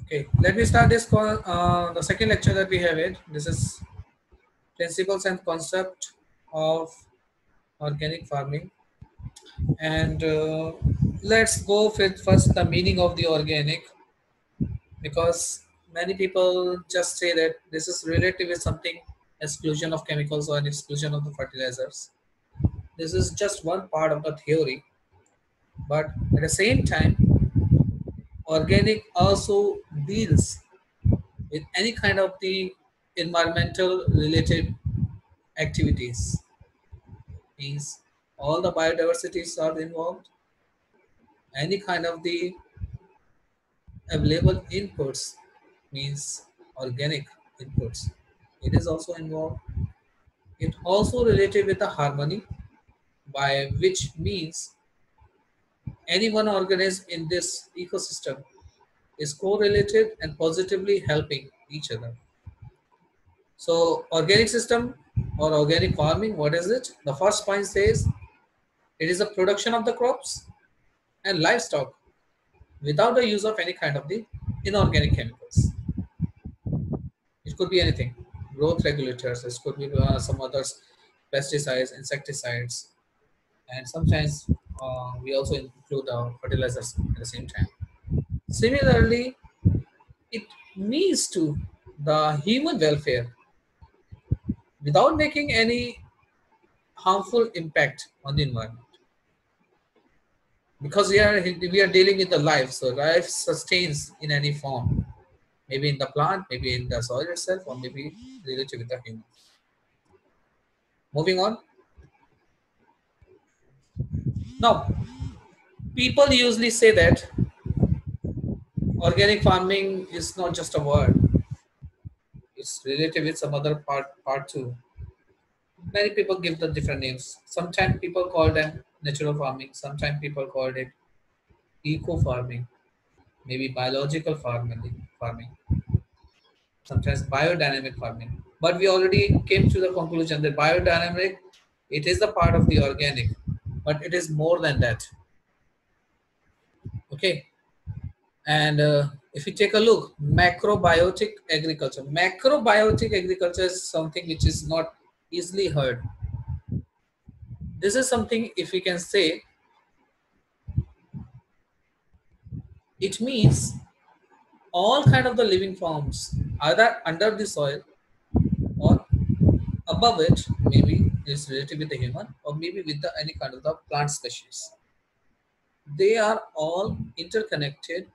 Okay, let me start this call. The second lecture that we have it. This is principles and concept of organic farming, and let's go with first the meaning of the organic, because many people just say that this is related with something exclusion of chemicals or an exclusion of the fertilizers. This is just one part of the theory, but at the same time, organic also deals with any kind of the environmental related activities. Means all the biodiversities are involved, any kind of the available inputs, means organic inputs, it is also involved. It also related with the harmony, by which means any one organism in this ecosystem is correlated and positively helping each other. So organic system or organic farming, what is it? The first point says it is a production of the crops and livestock without the use of any kind of the inorganic chemicals. It could be anything, growth regulators, it could be some others, pesticides, insecticides, and sometimes we also include fertilizers at the same time. Similarly, it means to the human welfare without making any harmful impact on the environment, because we are dealing with the life, so life sustains in any form, maybe in the plant, maybe in the soil itself, or maybe related with the human. Moving on. Now, people usually say that organic farming is not just a word; it's related with some other part too. Many people give the different names. Sometimes people call them natural farming. Sometimes people call it eco farming, maybe biological farming. Sometimes biodynamic farming. But we already came to the conclusion that biodynamic, it is a part of the organic, but it is more than that. Okay, and if you take a look, macrobiotic agriculture is something which is not easily heard. This is something, if we can say, it means all kind of the living forms either under the soil or above it, maybe is related with the human or maybe with the any kind of the plant species. They are all interconnected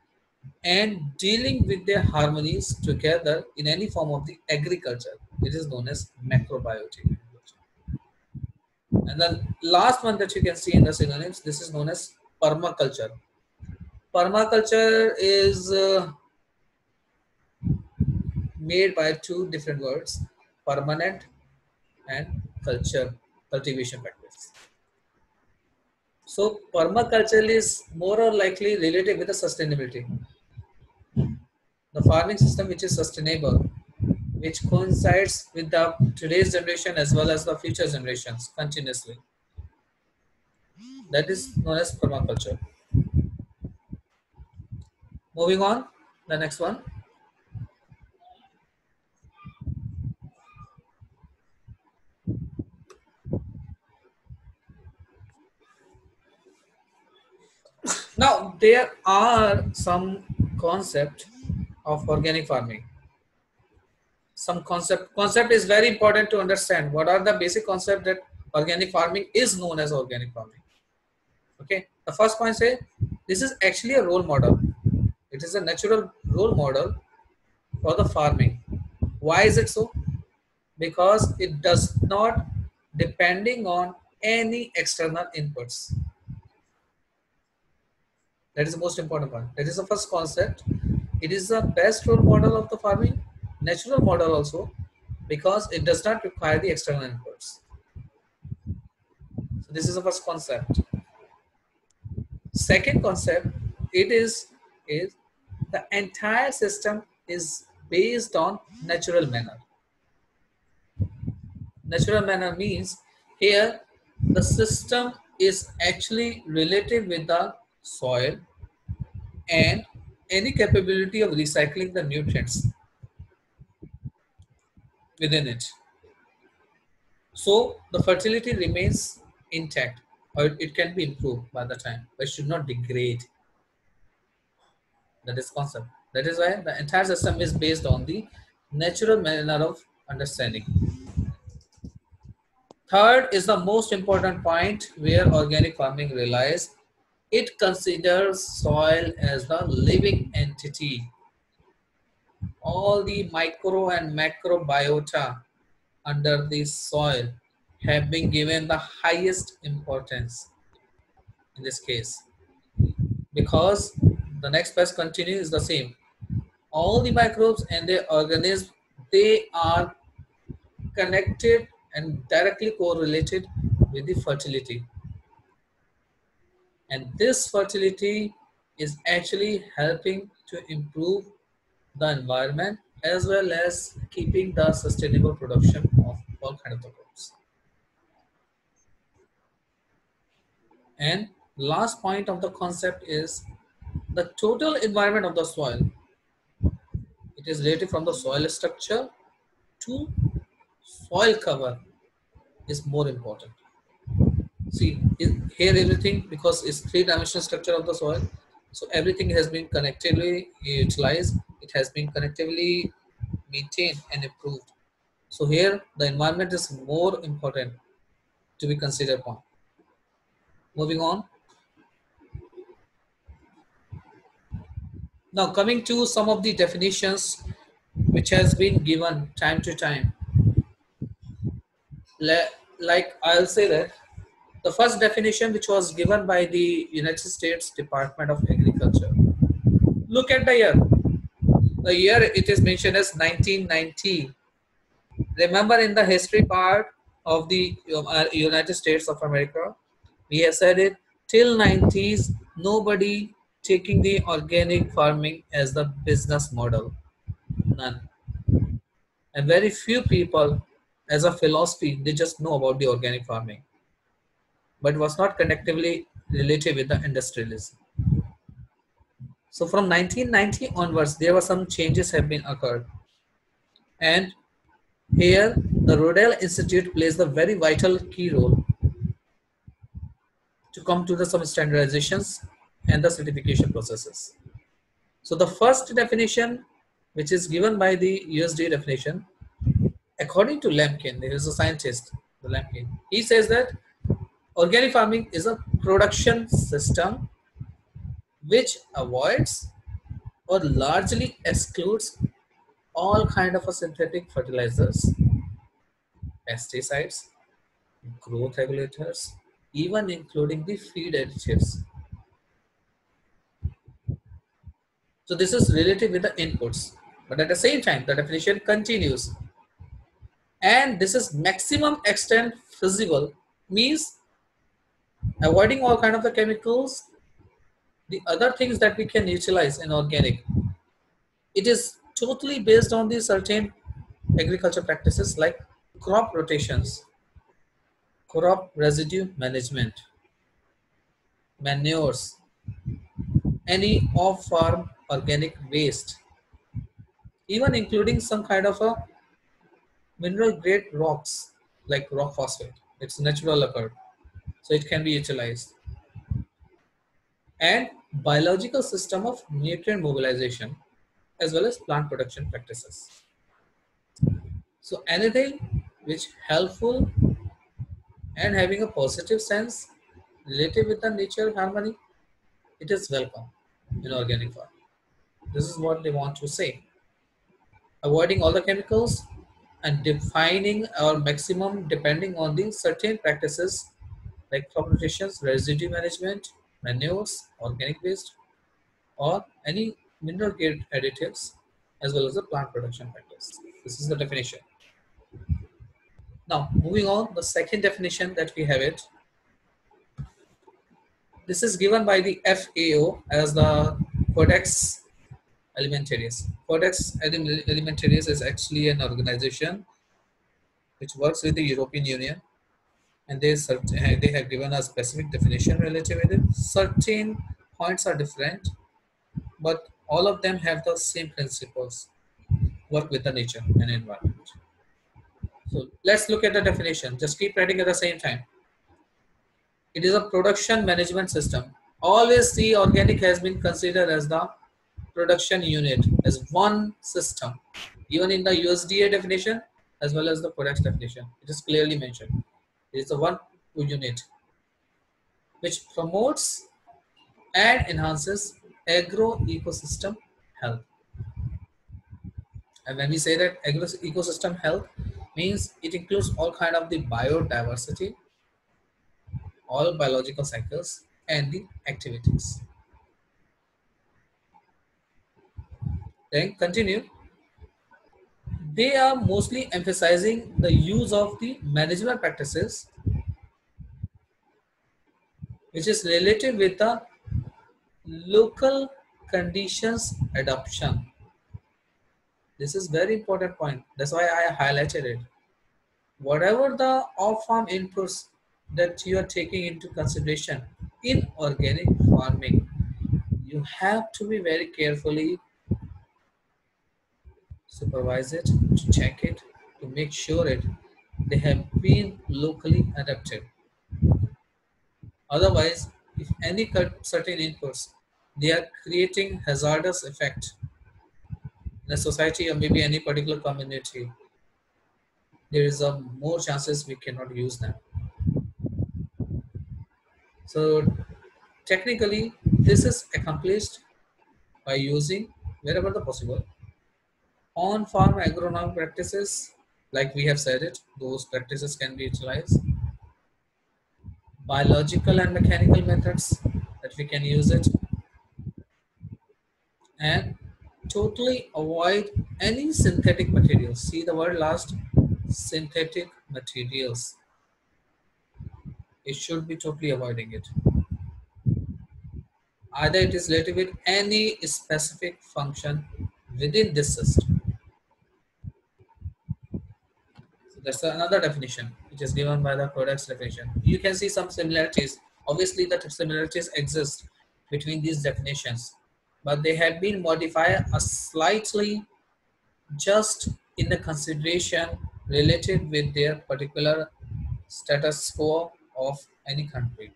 and dealing with their harmonies together in any form of the agriculture. It is known as macrobiotic agriculture. And the last one that you can see in the synonyms, this is known as permaculture. Permaculture is made by two different words, permanent and culture, cultivation practice. So permaculture is more or likely related with the sustainability. The farming system which is sustainable, which coincides with the today's generation as well as the future generations continuously. That is known as permaculture. Moving on, the next one. Now there are some concept of organic farming. Some concept is very important to understand. What are the basic concept that organic farming is known as organic farming? Okay, the first point say this is actually a role model. It is a natural role model for the farming. Why is it so? Because it does not depending on any external inputs. That is the most important one. That is the first concept. It is the best role model of the farming, natural model also, because it does not require the external inputs. So this is the first concept. Second concept, it is the entire system is based on natural manner. Natural manner means here the system is actually related with the soil and any capability of recycling the nutrients within it. So the fertility remains intact, or it can be improved by the time, but should not degrade. That is concept. That is why the entire system is based on the natural manner of understanding. Third is the most important point where organic farming relies. It considers soil as the living entity. All the micro and macro biota under the soil have been given the highest importance in this case, because the next phase continue is the same. All the microbes and the organisms, they are connected and directly correlated with the fertility, and this fertility is actually helping to improve the environment as well as keeping the sustainable production of all kind of the crops. And last point of the concept is the total environment of the soil. It is related from the soil structure to soil cover is more important. See, here everything, because it's three-dimensional structure of the soil, so everything has been connectively utilized. It has been connectively maintained and improved. So here the environment is more important to be considered upon. Moving on. Now coming to some of the definitions which has been given time to time. Like I'll say that the first definition which was given by the United States Department of Agriculture. Look at the year. The year it is mentioned as 1990. Remember, in the history part of the United States of America, we have said it till 90s, nobody taking the organic farming as the business model. None. And very few people as a philosophy, they just know about the organic farming, but was not connectively related with the industrialism. So from 1990 onwards, there were some changes have been occurred. And here, the Rodale Institute plays the very vital key role to come to the some standardizations and the certification processes. So the first definition, which is given by the USDA definition, according to Lemkin, there is a scientist, the Lemkin, he says that organic farming is a production system which avoids or largely excludes all kind of synthetic fertilizers, pesticides, growth regulators, even including the feed additives. So this is related with the inputs, but at the same time, the definition continues. And this is maximum extent feasible, means avoiding all kind of the chemicals, the other things that we can utilize in organic. It is totally based on the certain agriculture practices like crop rotations, crop residue management, manures, any off-farm organic waste, even including some kind of a mineral grade rocks like rock phosphate. It's natural occurred, so it can be utilized. And biological system of nutrient mobilization as well as plant production practices. So anything which helpful and having a positive sense related with the nature harmony, it is welcome in organic farm. This is what they want to say. Avoiding all the chemicals and defining our maximum depending on the certain practices like crop rotations, residue management, manures, organic waste, or any mineral grade additives, as well as the plant production practice. This is the definition. Now, moving on, the second definition that we have it. This is given by the FAO as the Codex Alimentarius. Codex Alimentarius is actually an organization which works with the European Union, and they have given a specific definition related with it. Certain points are different, but all of them have the same principles, work with the nature and environment. So let's look at the definition. Just keep writing at the same time. It is a production management system. Always see organic has been considered as the production unit, as one system. Even in the USDA definition as well as the Codex definition, it is clearly mentioned. It is a one unit which promotes and enhances agro ecosystem health. And when we say that agro ecosystem health means it includes all kind of the biodiversity, all biological cycles and the activities. Then continue. They are mostly emphasizing the use of the management practices which is related with the local conditions adoption. This is very important point. That's why I highlighted it. Whatever the off-farm inputs that you are taking into consideration in organic farming, you have to be very carefully supervise it, to check it, to make sure it they have been locally adapted. Otherwise, if any certain inputs, they are creating hazardous effect in a society or maybe any particular community, there is a more chances we cannot use them. So technically, this is accomplished by using wherever the possible on-farm agronomic practices, like we have said it, those practices can be utilized. Biological and mechanical methods that we can use it, and totally avoid any synthetic materials. See the word last, synthetic materials. It should be totally avoiding it. Either it is related with any specific function within this system. So that's another definition which is given by the Codex definition. You can see some similarities. Obviously, the similarities exist between these definitions, but they have been modified a slightly just in the consideration related with their particular status quo of any country.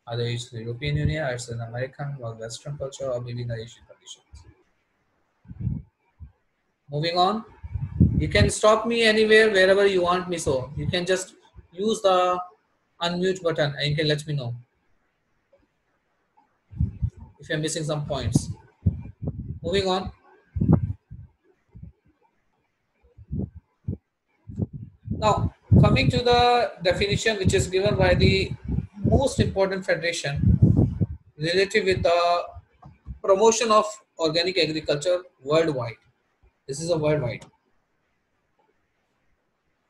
Either it's the European Union, or it's an American or Western culture, or maybe the Asian conditions. Moving on, you can stop me anywhere, wherever you want me. So you can just use the unmute button and you can let me know if you're missing some points. Moving on. Now, coming to the definition which is given by the most important federation related with the promotion of organic agriculture worldwide. This is a worldwide.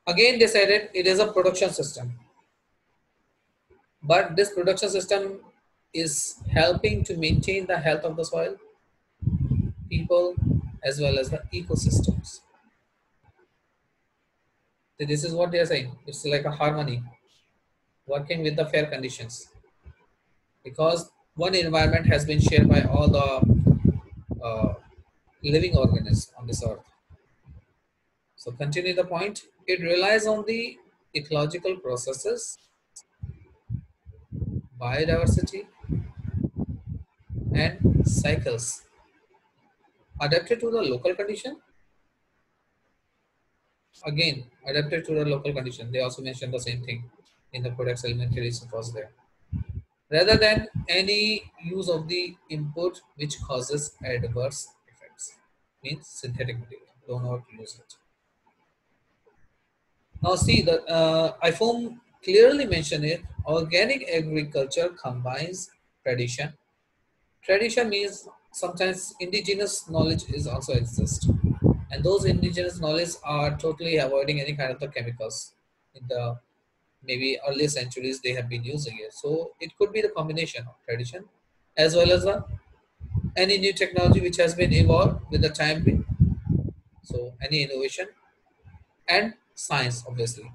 Again, they said it is a production system. But this production system is helping to maintain the health of the soil, people, as well as the ecosystems. So this is what they are saying. It's like a harmony, working with the fair conditions. Because one environment has been shared by all the living organisms on this earth. So continue the point. It relies on the ecological processes, biodiversity, and cycles adapted to the local condition. Again, adapted to the local condition. They also mentioned the same thing in the Codex Alimentarius was there. Rather than any use of the input which causes adverse effects, means synthetic material. Do not use it. Now see the IFOAM clearly mentioned it. Organic agriculture combines tradition. Tradition means sometimes indigenous knowledge is also exist, and those indigenous knowledge are totally avoiding any kind of the chemicals. In the maybe early centuries, they have been using it. So it could be the combination of tradition as well as any new technology which has been evolved with the time. So any innovation and science, obviously,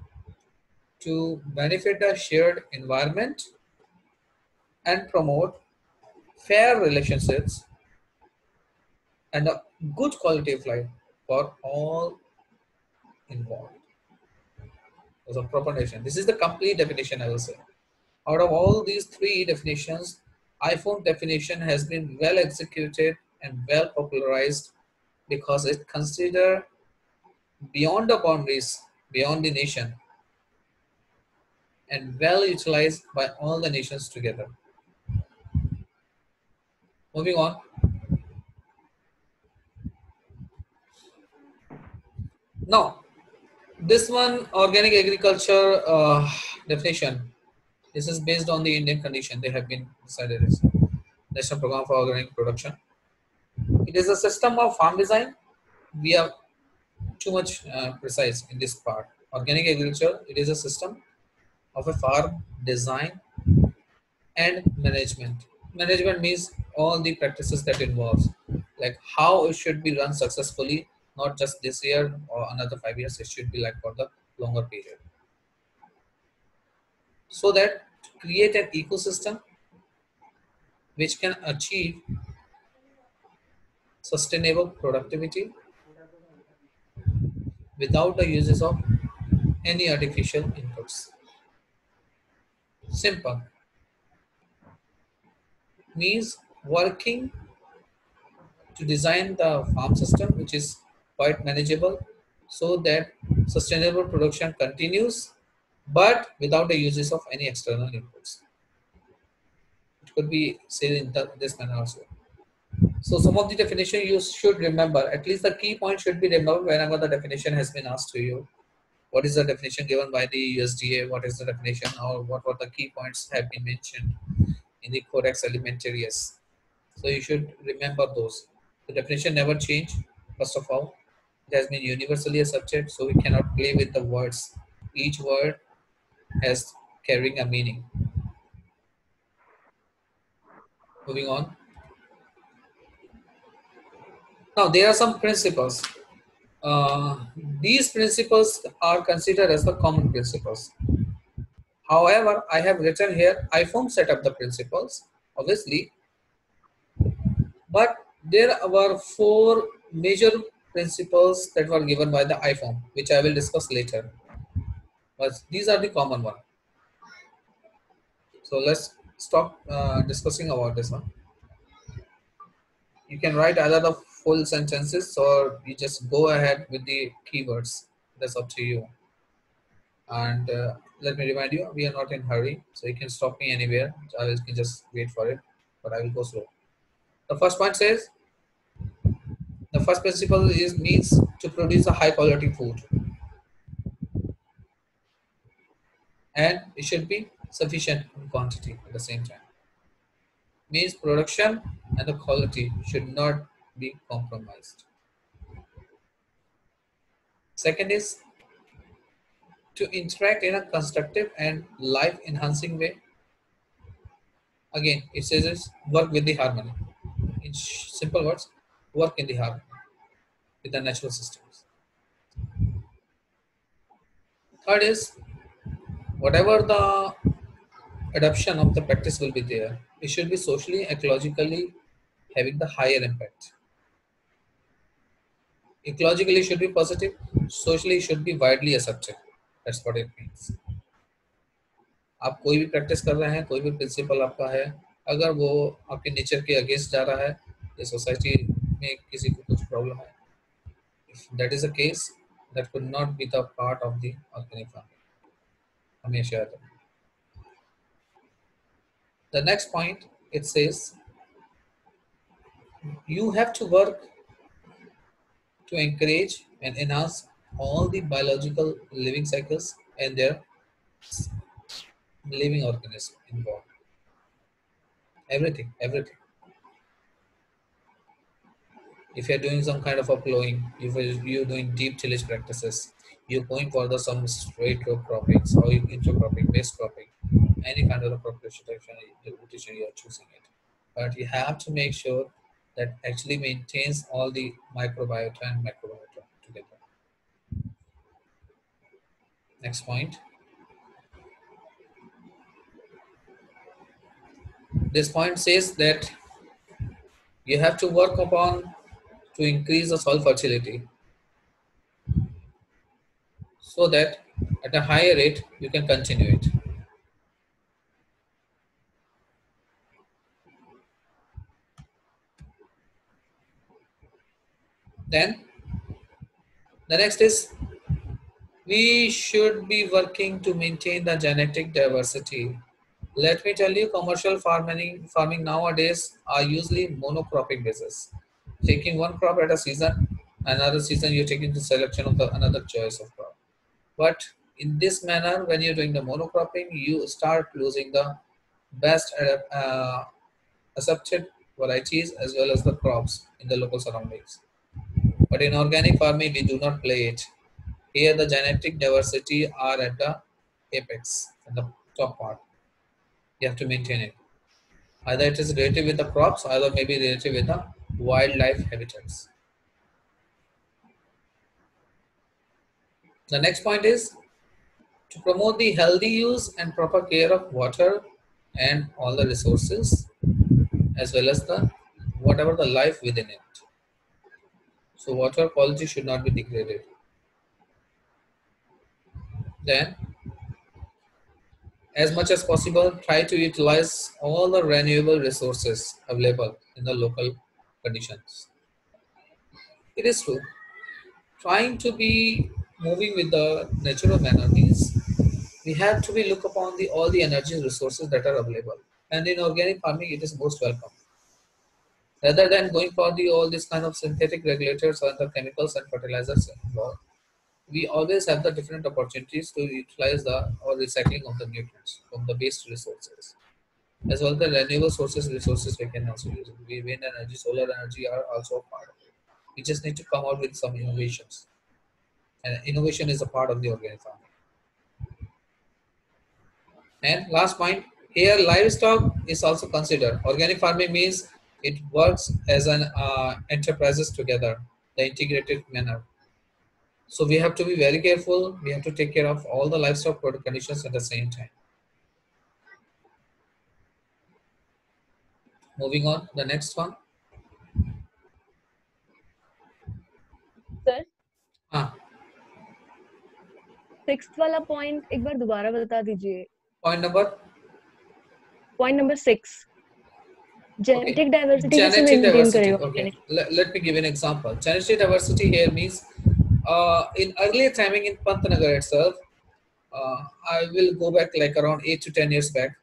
to benefit the shared environment and promote fair relationships and a good quality of life for all involved. There's a proper definition. This is the complete definition, I will say. Out of all these three definitions, iPhone definition has been well executed and well popularized because it considers beyond the boundaries, beyond the nation, and well utilized by all the nations together. Moving on. Now, this one, organic agriculture definition. This is based on the Indian condition. They have been decided as National Program for Organic Production. It is a system of farm design. We are too much precise in this part. Organic agriculture, it is a system of a farm design and management. Management means all the practices that involves, like how it should be run successfully, not just this year or another 5 years. It should be like for the longer period. So that to create an ecosystem which can achieve sustainable productivity without the uses of any artificial inputs. Simple means working to design the farm system which is quite manageable so that sustainable production continues but without the uses of any external inputs. It could be said in this manner also. So some of the definition you should remember, at least the key point should be remembered whenever the definition has been asked to you. What is the definition given by the USDA? What is the definition, or what were the key points have been mentioned in the Codex Alimentarius? So you should remember those. The definition never changed. First of all, it has been universally accepted, so we cannot play with the words. Each word has carrying a meaning. Moving on. Now there are some principles. These principles are considered as the common principles. However, I have written here iPhone set up the principles, obviously, but there were four major principles that were given by the iPhone, which I will discuss later. But these are the common one. So let's stop discussing about this one. You can write either the full sentences or you just go ahead with the keywords. That's up to you. And let me remind you, we are not in hurry, so you can stop me anywhere. I can just wait for it, but I will go slow. The first point says, the first principle is means to produce a high quality food, and it should be sufficient in quantity at the same time. Means production and the quality should not be compromised. Second is to interact in a constructive and life enhancing way. Again, it says is work with the harmony. In simple words, work in the harmony with the natural systems. Third is whatever the adoption of the practice will be there, it should be socially, ecologically having the higher impact. Ecologically should be positive, socially should be widely accepted. That's what it means. आप कोई भी practice कर रहे हैं, कोई भी principal आपका है, अगर वो आपके नेचर के अगेंस्ट जा रहा है या सोसाइटी में किसी को कुछ प्रॉब्लम है, if that is the case, that could not be the part of the organic farming. हमेशा याद रखना. The next point, it says you have to work to encourage and enhance all the biological living cycles and their living organism involved. Everything, everything. If you're doing some kind of a plowing, if you're doing deep tillage practices, you're going for the some straight row croppings or intercropping, base cropping, any kind of a crop rotation you're choosing it. But you have to make sure that actually maintains all the microbiota and macrobiota together. Next point. This point says that you have to work upon to increase the soil fertility so that at a higher rate you can continue it. Then the next is we should be working to maintain the genetic diversity. Let me tell you, commercial farming nowadays are usually monocropping basis. Taking one crop at a season, another season you're taking the selection of the another choice of crop. But in this manner, when you're doing the monocropping, you start losing the best accepted varieties as well as the crops in the local surroundings. But in organic farming, we do not play it. Here, the genetic diversity are at the apex, at the top part. You have to maintain it. Either it is related with the crops, either maybe related with the wildlife habitats. The next point is to promote the healthy use and proper care of water and all the resources as well as the whatever the life within it. So water quality should not be degraded. Then as much as possible, try to utilize all the renewable resources available in the local conditions. It is true. Trying to be moving with the natural manner means we have to be look upon the all the energy resources that are available. And in organic farming, it is most welcome. Rather than going for the all this kind of synthetic regulators or the chemicals and fertilizers involved, we always have the different opportunities to utilize the or recycling of the nutrients from the waste resources. As well, the renewable sources resources we can also use. Wind energy, solar energy are also a part of it. We just need to come out with some innovations. And innovation is a part of the organic farming. And last point, here livestock is also considered. Organic farming means it works as an enterprises together, the integrated manner. So we have to be very careful. We have to take care of all the livestock product conditions at the same time. Moving on, the next one. Sir हाँ, 6th वाला point एक बार दोबारा बता दीजिए. point number 6 genetic diversity कैसे genetic maintain diversity. करेगा Okay, let me give an example. Genetic diversity here means in earlier timing in Pantnagar itself, I will go back like around 8 to 10 years back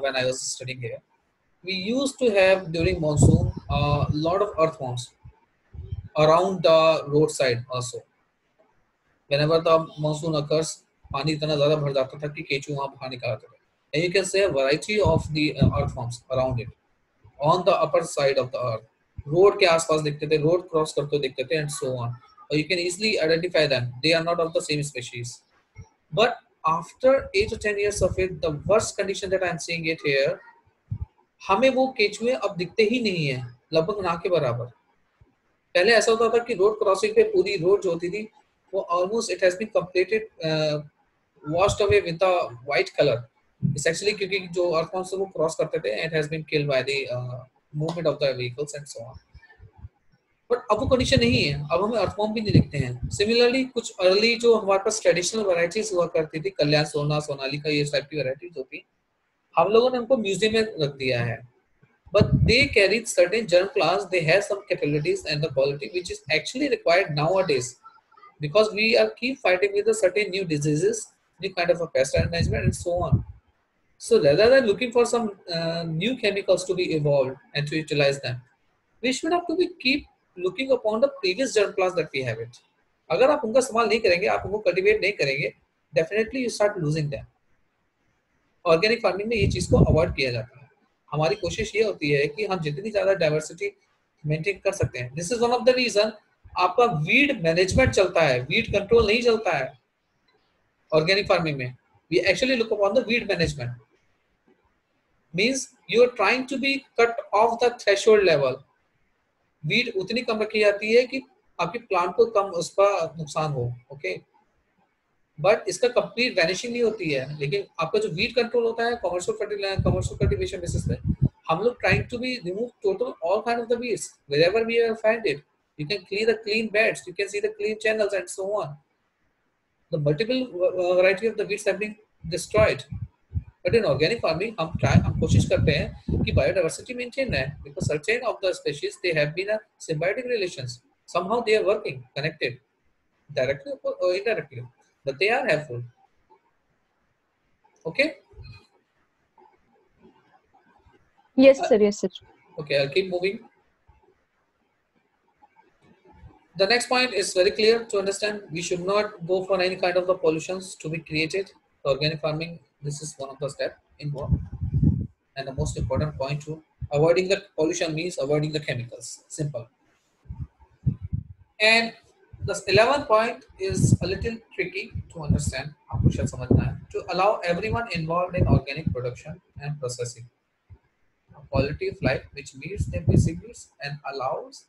when I was studying here. We used to have during monsoon a lot of earthworms around the roadside also. Whenever the monsoon occurs, पानी इतना ज़्यादा भर जाता था कि केचू वहाँ बाहर निकल आते थे. And you can see a variety of the earthworms around it on the upper side of the earth. Road के आसपास दिखते थे, road cross करते हुए दिखते थे, and so on. Or you can easily identify them. They are not of the same species. But after 8 to 10 years of it, the worst condition that I'm seeing it here, हमें वो केचुए अब दिखते ही नहीं है, लगभग ना के बराबर. पहले ऐसा होता था कि रोड क्रॉसिंग पे पूरी रोड जो होती थी वो almost it has been completed washed away with the white color. It's actually क्योंकि जो earthworms वो क्रॉस करते थे, it has been killed by the movement of the vehicles and so on. But अब वो कंडीशन नहीं है, अब हमें अर्थवॉर्म भी नहीं दिखते हैं. सिमिलरली कुछ अर्ली जो हमारे पास ट्रेडिशनल वैरायटीज हुआ करती थी, कल्याण सोना, सोनालिका, ये टाइप की वैरायटीज होती, हम लोगों ने उनको म्यूजियम में रख दिया है. But they carry certain germ class, they have some capabilities and the quality which is actually required nowadays, because we are keep fighting with the certain new diseases, new kind of a pest management and so on. So rather than looking for some new chemicals to be evolved and to utilize them, we should have to be keep looking upon the previous germ class that we have it. अगर आप उनका इस्तेमाल नहीं करेंगे, आप उनको cultivate नहीं करेंगे, definitely you start losing them. Organic farming में ये चीज को अवॉइड किया जाता है. हमारी कोशिश ये होती है कि हम जितनी ज्यादा डाइवर्सिटी मेंटेन कर सकते हैं. This is one of the reason आपका वीड मैनेजमेंट चलता है, वीड कंट्रोल नहीं चलता है ऑर्गेनिक फार्मिंग में. We actually look upon the weed management. Means you are trying to be cut off the threshold level. Weed उतनी कम रखी जाती है कि आपके प्लांट को कम उसका नुकसान हो. ओके, बट इसका कंप्लीट वैनिशिंग नहीं होती है. लेकिन आपका जो वीड कंट्रोल होता है कमर्शियल कल्टीवेशन बेसिस पे, हम लोग trying to be remove total all kind of the weeds wherever we find it. You can see the clean beds, you can see the clean channels and so on. The multiple variety of the weeds have been destroyed. But in organic farming, हम कोशिश करते हैं कि biodiversity maintain है, because certain of the species they have been a symbiotic relations. Somehow they are working, connected, directly or indirectly, but they are helpful. Okay. Yes, sir. Yes, sir. Okay, I'll keep moving. The next point is very clear to understand. We should not go for any kind of the pollutions to be created. Organic farming, this is one of the steps involved. And the most important point too, avoiding the pollution means avoiding the chemicals. Simple. And the 11th point is a little tricky to understand. आपको शायद समझना है. To allow everyone involved in organic production and processing a quality of life which meets their basic needs and allows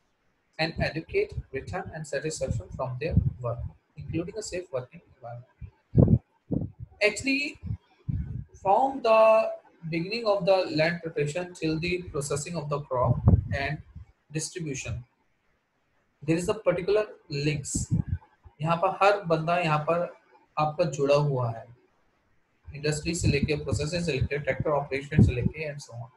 and educate, return and satisfaction from their work, including a safe working environment. Actually, from the beginning of the land preparation till the processing of the crop and distribution, there is a particular links. यहाँ पर हर बंदा यहाँ पर आपका जुड़ा हुआ है, industry से लेके प्रोसेसिंग से लेके ट्रैक्टर ऑपरेशन से लेके एंड सो ऑन.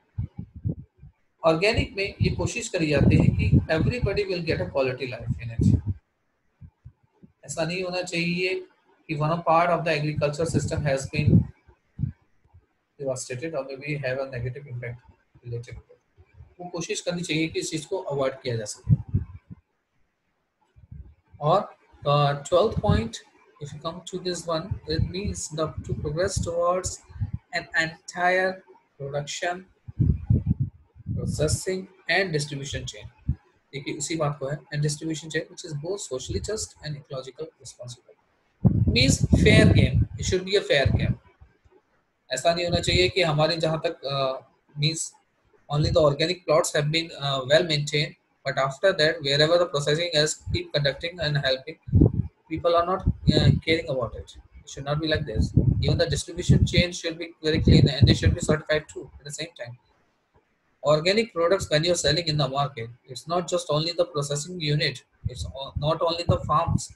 ऑर्गेनिक में ये कोशिश करी जाती है कि everybody will get a quality life in it. ऐसा नहीं होना चाहिए कि one part of the agriculture system has been devastated or maybe have a negative impact related to it. वो कोशिश करनी चाहिए कि इस चीज को अवॉइड किया जा सके. और 12th point, if you come to this one, it means to progress towards an entire production, processing and distribution chain. देखिए उसी बात को है, and distribution chain which is both socially just and ecological responsible. Means fair game. It should be a fair game. ऐसा नहीं होना चाहिए कि हमारे जहाँ तक means only the organic plots have been well maintained, but after that wherever the processing is keep conducting and helping, people are not caring about it. It should not be like this. Even the distribution chain should be very clean and they should be certified too at the same time. Organic products, when you're selling in the market, it's not just only the processing unit, it's not only the farms,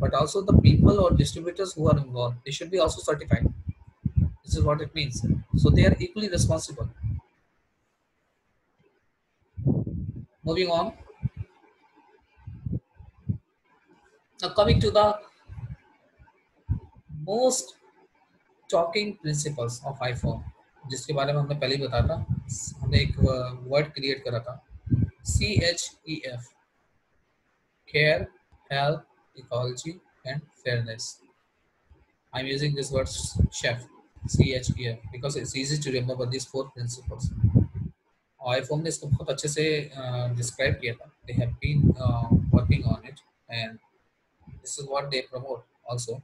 but also the people or distributors who are involved. They should be also certified. This is what it means. So they are equally responsible. Moving on. Now coming to the most talking principles of IFOM, जिसके बारे में हमने पहले ही बताया था. हमने एक word create करा था, CHEF, care, health, ecology and fairness. I'm using this word chef, CHEF, because it's easy to remember these 4 principles. IFOM ने इसको बहुत अच्छे से describe किया था. They have been working on it and this is what they promote also,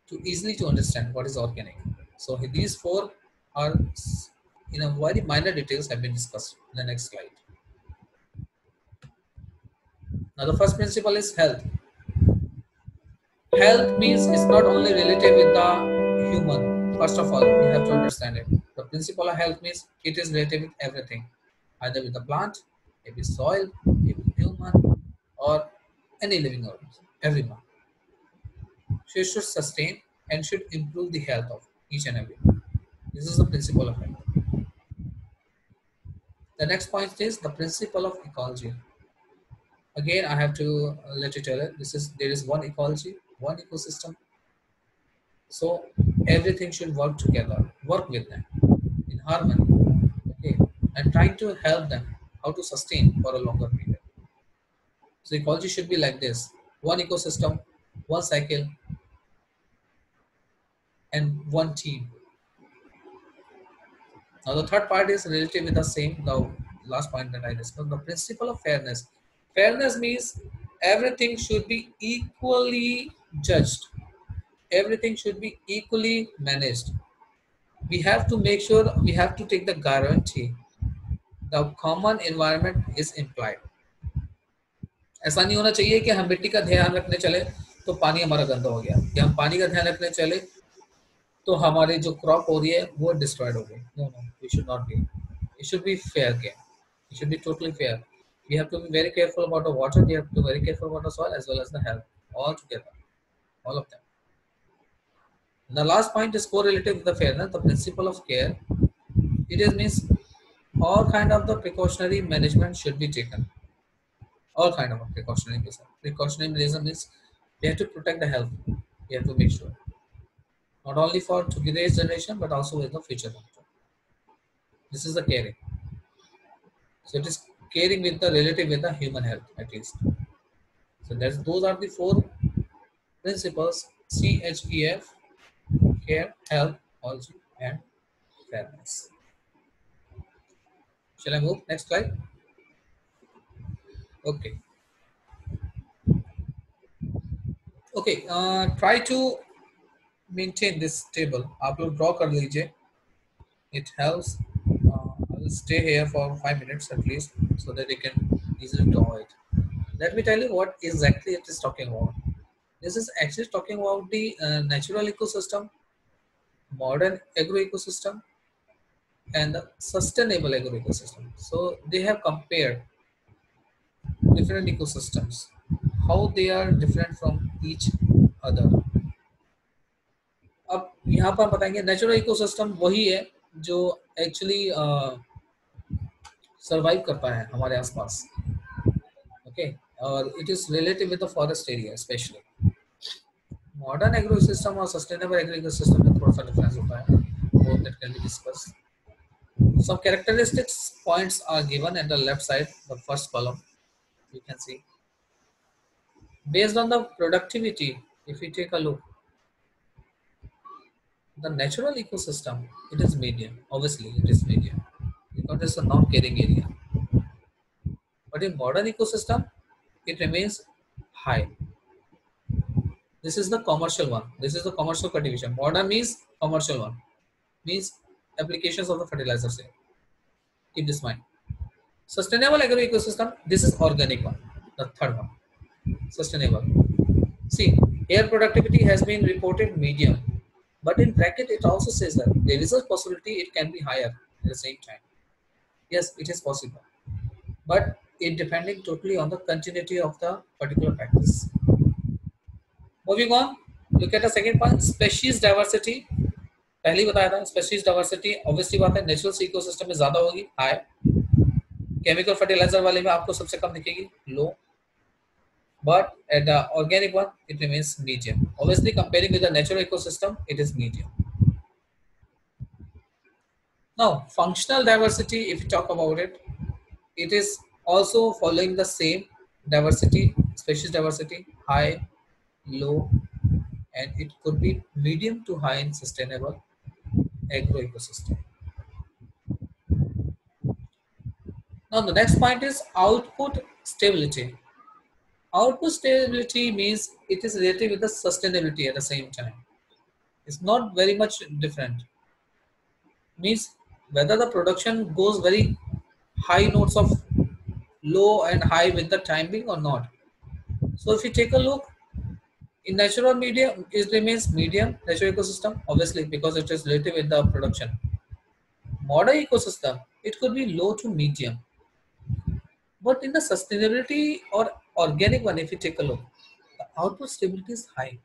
to easily to understand what is organic. So these 4 are in a very minor details have been discussed in the next slide. Now the first principle is health. Health means it's not only related with the human. First of all, we have to understand it. The principle of health means it is related with everything, either with the plant, maybe soil, maybe human, or any living organism, everyone. So it should sustain and should improve the health of each and every one. This is the principle of health. The next point is the principle of ecology. Again, I have to let you tell it. There is one ecology, one ecosystem. So everything should work together, work with them in harmony. Okay, and trying to help them how to sustain for a longer period. So ecology should be like this: one ecosystem, one cycle, and one team. Now the third part is related with the same, the last point that I discussed, the principle of fairness. Fairness means everything should be equally judged. Everything should be equally managed. We have to make sure, we have to take the guarantee the common environment is implied. ऐसा नहीं होना चाहिए कि हम मिट्टी का ध्यान रखने चले तो पानी हमारा गंदा हो गया, कि हम पानी का ध्यान रखने चले तो हमारी जो क्रॉप हो रही है वो डिस्ट्रॉयड हो गई. No, we should not be. It should be fair game. It should be totally fair. We have to be very careful about the water, we have to be very careful about the soil as well as the health, all together, all of them. The last point is correlative with the fairness, the principle of care. It is means all kind of the precautionary management should be taken. All kind of precautionary measure. Precautionary measure means we have to protect the health. We have to make sure not only for today's generation but also in the future. This is the caring. So it is caring with the relative with the human health at least. So that's those are the four principles: CHEF, care, health, also, and fairness. Shall I move next slide? Okay. Okay. Try to maintain this table. आप लोग draw कर लीजिए. It helps. I will stay here for 5 minutes at least so that you can easily draw it. Let me tell you what exactly it is talking about. This is actually talking about the natural ecosystem, modern agro ecosystem, and the sustainable agro ecosystem. So they have compared different ecosystems, how they are different from each other. अब यहाँ पर बताएंगे natural ecosystem वही है जो actually survive करता है हमारे आसपास, ओके, और it is related with the forest area specially. Modern agro system और सस्टेनेबल एग्रो सिस्टम में थोड़ा सा डिफरेंस होता है, वो that can be discuss. Some characteristics points are given at the left side, the first column. You can see based on the productivity. If we take a look, the natural ecosystem, it is medium. Obviously, it is medium because it's a non-caring area. But in modern ecosystem, it remains high. This is the commercial one. This is the commercial cultivation. Modern means commercial one. Means applications of the fertilizer sale. Keep this in mind. Sustainable agro ecosystem. This is organic one. The third one. Sustainable. See, air productivity has been reported medium, but in bracket it also says that there is a possibility it can be higher at the same time. Yes, it is possible, but it depending totally on the continuity of the particular practice. Moving on, look at the second point, species diversity. पहले बताया था species diversity obviously बात है natural ecosystem में ज्यादा होगी, high. Chemical fertiliser वाले में आपको सबसे कम दिखेगी, लो. But at the organic one, it remains medium. Obviously, comparing with the natural ecosystem, it is medium. Now, functional diversity, if you talk about it, it is also following the same diversity, species diversity, high, low, and it could be medium to high in sustainable agro ecosystem. Now, the next point is output stability. Output stability means it is related with the sustainability at the same time. It's not very much different. Means whether the production goes very high notes of low and high with the timing or not. So if you take a look, in natural medium, it remains medium, natural ecosystem, obviously because it is related with the production. Modern ecosystem, it could be low to medium. But in the sustainability or organic one, if you take a look, the output stability is high.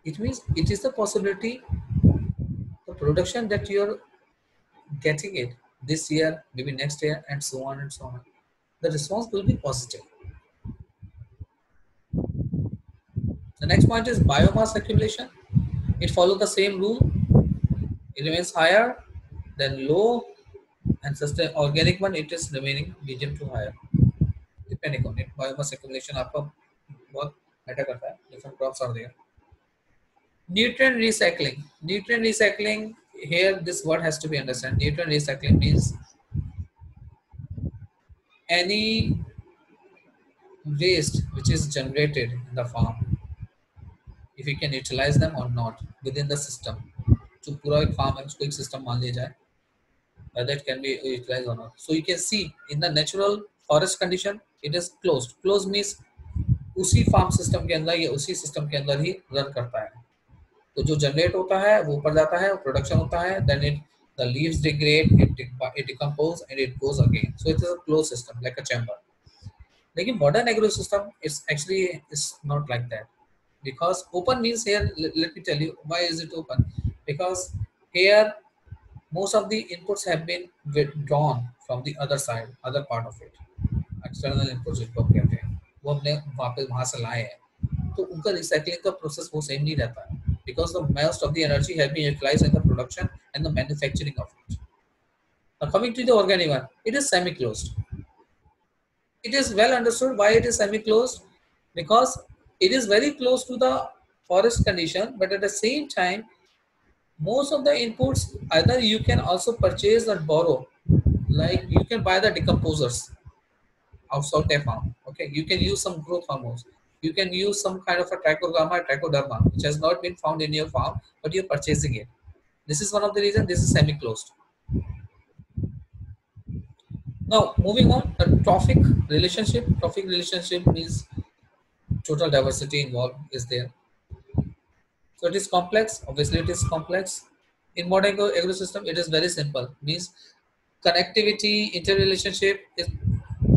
It means it is the possibility, the production that you're getting it this year, maybe next year, and so on and so on. The response will be positive. The next point is biomass accumulation. It follows the same rule. It remains higher than low, and sustain organic one, it is remaining medium to higher. Depending on it, biomass accumulation आपका बहुत matter करता है. Different crops are there. Nutrient recycling. Nutrient recycling, here this word has to be understood. Nutrient recycling means any waste which is generated in the farm, if you can utilize them or not within the system. जो पूरा एक farm है उसको एक system मान लिया जाए, whether it can be utilized or not. So you can see in the natural forest condition it is closed. Closed means उसी farm system के अंदर या उसी system के अंदर ही run करता है. तो जो जनरेट होता है वो ऊपर जाता है, प्रोडक्शन होता है, then it The leaves degrade, it decomposes, and it goes again. So it is a closed system, like a chamber. Like in modern ecosystem, it's actually is not like that. Because open means here, let me tell you why is it open. Because here most of the inputs have been withdrawn from the other side, other part of it. External input जिनको हम कहते हैं वो हमने वापस वहां से लाए हैं तो उनका रिसाइकलिंग का प्रोसेस वो सेम नहीं रहता है because the most of the energy have been utilized in the production and the manufacturing of it now coming to the organic one it is semi closed it is well understood why it is semi closed because it is very close to the forest condition but at the same time most of the inputs either you can also purchase or borrow like you can buy the decomposers outside a farm. Okay, you can use some growth hormones. You can use some kind of a trichoderma, trichoderma, which has not been found in your farm, but you're purchasing it. This is one of the reasons this is semi-closed. Now, moving on, the trophic relationship. Trophic relationship means total diversity involved is there. So it is complex. Obviously, it is complex. In modern ecosystem, it is very simple. Means connectivity, interrelationship is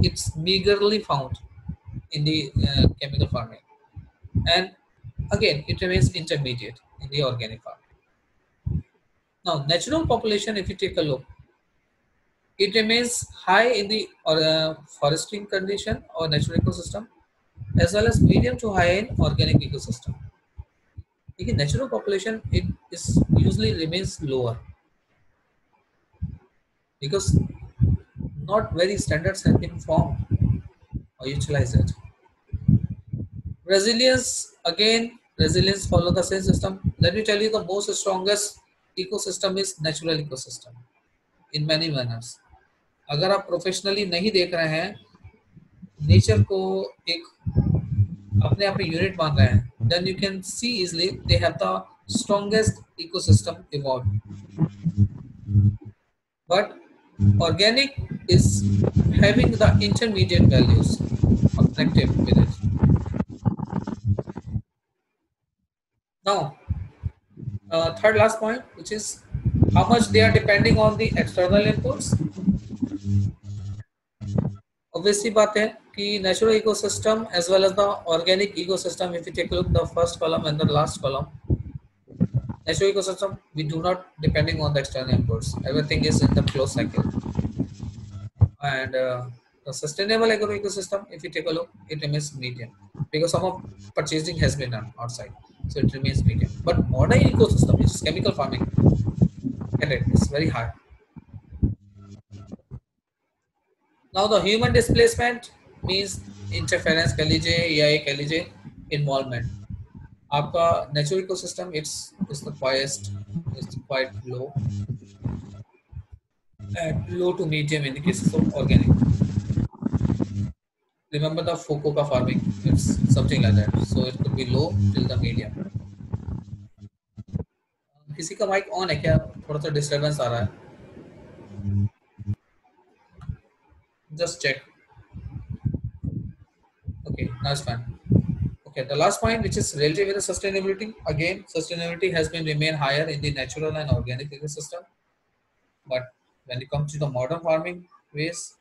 it's meagerly found in the chemical farming. And again, it remains intermediate in the organic farming. Now, natural population, if you take a look, it remains high in the foresting condition or natural ecosystem, as well as medium to high in organic ecosystem. Again, natural population it is usually remains lower because not very standards have been formed or utilized. Resilience again, resilience follow the same system. Let me tell you, the most strongest ecosystem is natural ecosystem in many manners. अगर आप professionally नहीं देख रहे हैं nature को एक अपने आप में यूनिट मान रहे हैं then you can see easily they have the strongest ecosystem evolved but organic is having the intermediate values connected with it. Now third last point which is how much they are depending on the external inputs. Obviously बात है कि natural ecosystem as well as the organic ecosystem if you take a look the first column and the last column natural ecosystem we do not depending on the external inputs everything is in the closed cycle and the sustainable agro ecosystem if you take a look it remains medium because some of purchasing has been done outside so it remains medium but modern ecosystem which is chemical farming it's very high. Now the human displacement means interference कह लीजिए या ये कह लीजिए involvement. आपका natural ecosystem it's the quietest, it's quite low and low to medium in the cases of organic. Remember the Fukuoka farming, it's something like that. So it could be low till the medium. किसी का mic on है क्या? थोड़ा सा disturbance आ रहा है. Just check. Okay, now it's fine. Okay, the last point, which is related with the sustainability. Again, sustainability has been remain higher in the natural and organic ecosystem, but when it comes to the modern farming ways,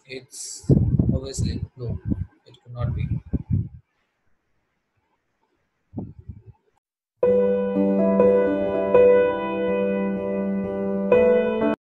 it's obviously low. It could not be.